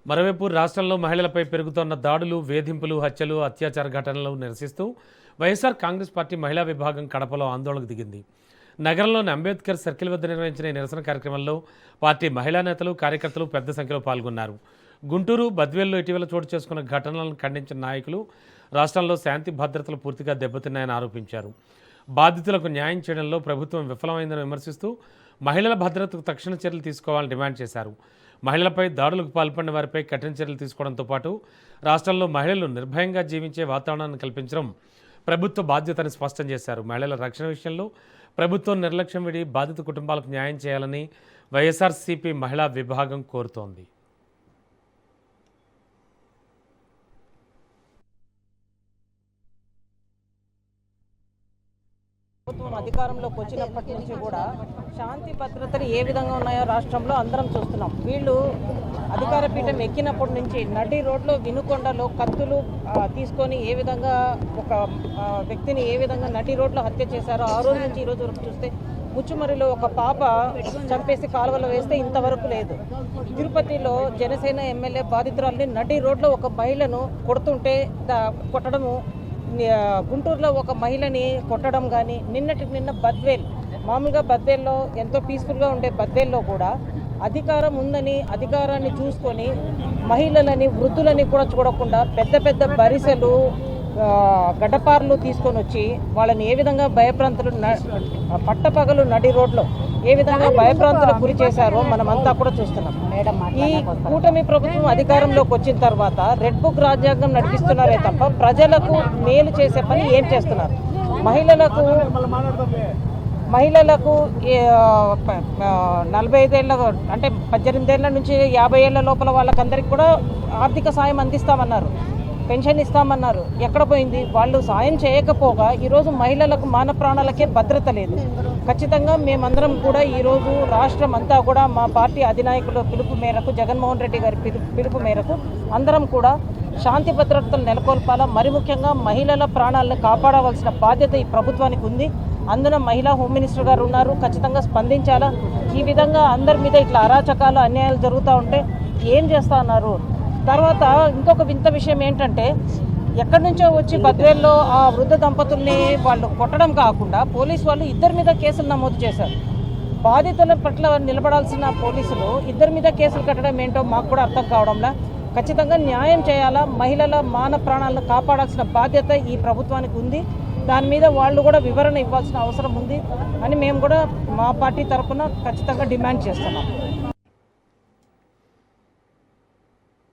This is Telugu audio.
మరోవైపు రాష్ట్రంలో మహిళలపై పెరుగుతున్న దాడులు, వేధింపులు, హత్యలు, అత్యాచార ఘటనలు నిరసిస్తూ వైఎస్ఆర్ కాంగ్రెస్ పార్టీ మహిళా విభాగం కడపలో ఆందోళనకు దిగింది. నగరంలోని అంబేద్కర్ సర్కిల్ వద్ద నిర్వహించిన ఈ నిరసన కార్యక్రమంలో పార్టీ మహిళా నేతలు, కార్యకర్తలు పెద్ద సంఖ్యలో పాల్గొన్నారు. గుంటూరు, బద్వేల్లో ఇటీవల చోటు చేసుకున్న ఘటనలను ఖండించిన నాయకులు రాష్ట్రంలో శాంతి భద్రతలు పూర్తిగా దెబ్బతిన్నాయని ఆరోపించారు. బాధితులకు న్యాయం చేయడంలో ప్రభుత్వం విఫలమైందని విమర్శిస్తూ మహిళల భద్రతకు తక్షణ చర్యలు తీసుకోవాలని డిమాండ్ చేశారు. మహిళలపై దాడులకు పాల్పడిన వారిపై కఠిన చర్యలు తీసుకోవడంతో పాటు రాష్ట్రంలో మహిళలు నిర్భయంగా జీవించే వాతావరణాన్ని కల్పించడం ప్రభుత్వ బాధ్యతని స్పష్టం చేశారు. మహిళల రక్షణ విషయంలో ప్రభుత్వం నిర్లక్ష్యం విడి బాధిత కుటుంబాలకు న్యాయం చేయాలని వైఎస్ఆర్సీపీ మహిళా విభాగం కోరుతోంది. ప్రభుత్వం అధికారంలోకి వచ్చినప్పటి నుంచి కూడా శాంతి భద్రతలు ఏ విధంగా ఉన్నాయో రాష్ట్రంలో అందరం చూస్తున్నాం. వీళ్ళు అధికార పీఠం ఎక్కినప్పటి నుంచి నడి రోడ్లో వినుకొండలో కత్తులు తీసుకొని ఏ విధంగా ఒక వ్యక్తిని ఏ విధంగా నడి రోడ్లో హత్య చేశారో ఆ రోజు నుంచి ఈ రోజు వరకు చూస్తే ముచ్చుమరిలో ఒక పాప చంపేసి కాలువలో వేస్తే ఇంతవరకు లేదు. తిరుపతిలో జనసేన ఎమ్మెల్యే బాధితురాలని నడి రోడ్లో ఒక మహిళను కొట్టడము, గుంటూరులో ఒక మహిళని కొట్టడం కానీ, నిన్న బద్వేల్, మామూలుగా బద్వేల్లో ఎంతో పీస్ఫుల్గా ఉండే బద్వేల్లో కూడా అధికారం ఉందని అధికారాన్ని చూసుకొని మహిళలని, వృద్ధులని కూడా చూడకుండా పెద్ద పెద్ద బరిసెలు, గడ్డపార్లు తీసుకొని వచ్చి వాళ్ళని ఏ విధంగా భయప్రాంతులు పట్టపగలు నడి రోడ్లో ఏ విధంగా భయప్రాంతులకు గురి చేశారో మనమంతా కూడా చూస్తున్నాం. ఈ కూటమి ప్రభుత్వం అధికారంలోకి వచ్చిన తర్వాత రెడ్ బుక్ రాజ్యాంగం నడిపిస్తున్నారే తప్ప ప్రజలకు మేలు చేసే పని ఏం చేస్తున్నారు? మహిళలకు 45 ఏళ్ళ అంటే 18 ఏళ్ళ నుంచి 50 ఏళ్ళ లోపల వాళ్ళకందరికీ కూడా ఆర్థిక సాయం అందిస్తామన్నారు, పెన్షన్ ఇస్తామన్నారు. ఎక్కడ పోయింది? వాళ్ళు సాయం చేయకపోగా ఈరోజు మహిళలకు మాన ప్రాణాలకే భద్రత లేదు. ఖచ్చితంగా మేమందరం కూడా ఈరోజు రాష్ట్రం అంతా కూడా మా పార్టీ అధినాయకుల పిలుపు మేరకు, జగన్మోహన్ రెడ్డి గారి పిలుపు మేరకు అందరం కూడా శాంతి భద్రతలు నెలకొల్పాలా, మరి ముఖ్యంగా మహిళల ప్రాణాలను కాపాడవలసిన బాధ్యత ఈ ప్రభుత్వానికి ఉంది. అందులో మహిళా హోమ్ మినిస్టర్ గారు ఉన్నారు, ఖచ్చితంగా స్పందించాలా. ఈ విధంగా అందరి మీద ఇట్లా అరాచకాలు, అన్యాయాలు జరుగుతూ ఉంటే ఏం చేస్తా ఉన్నారు? తర్వాత ఇంకొక వింత విషయం ఏంటంటే, ఎక్కడి నుంచో వచ్చి బద్వేల్లో ఆ వృద్ధ దంపతుల్ని వాళ్ళు కొట్టడం కాకుండా పోలీసు వాళ్ళు ఇద్దరి మీద కేసులు నమోదు చేశారు. బాధితుల పట్ల నిలబడాల్సిన పోలీసులు ఇద్దరి మీద కేసులు కట్టడం ఏంటో మాకు కూడా అర్థం కావడంలా. ఖచ్చితంగా న్యాయం చేయాలా, మహిళల మాన ప్రాణాలను కాపాడాల్సిన బాధ్యత ఈ ప్రభుత్వానికి ఉంది. దాని మీద వాళ్ళు కూడా వివరణ ఇవ్వాల్సిన అవసరం ఉంది అని మేము కూడా మా పార్టీ తరఫున ఖచ్చితంగా డిమాండ్ చేస్తున్నాం.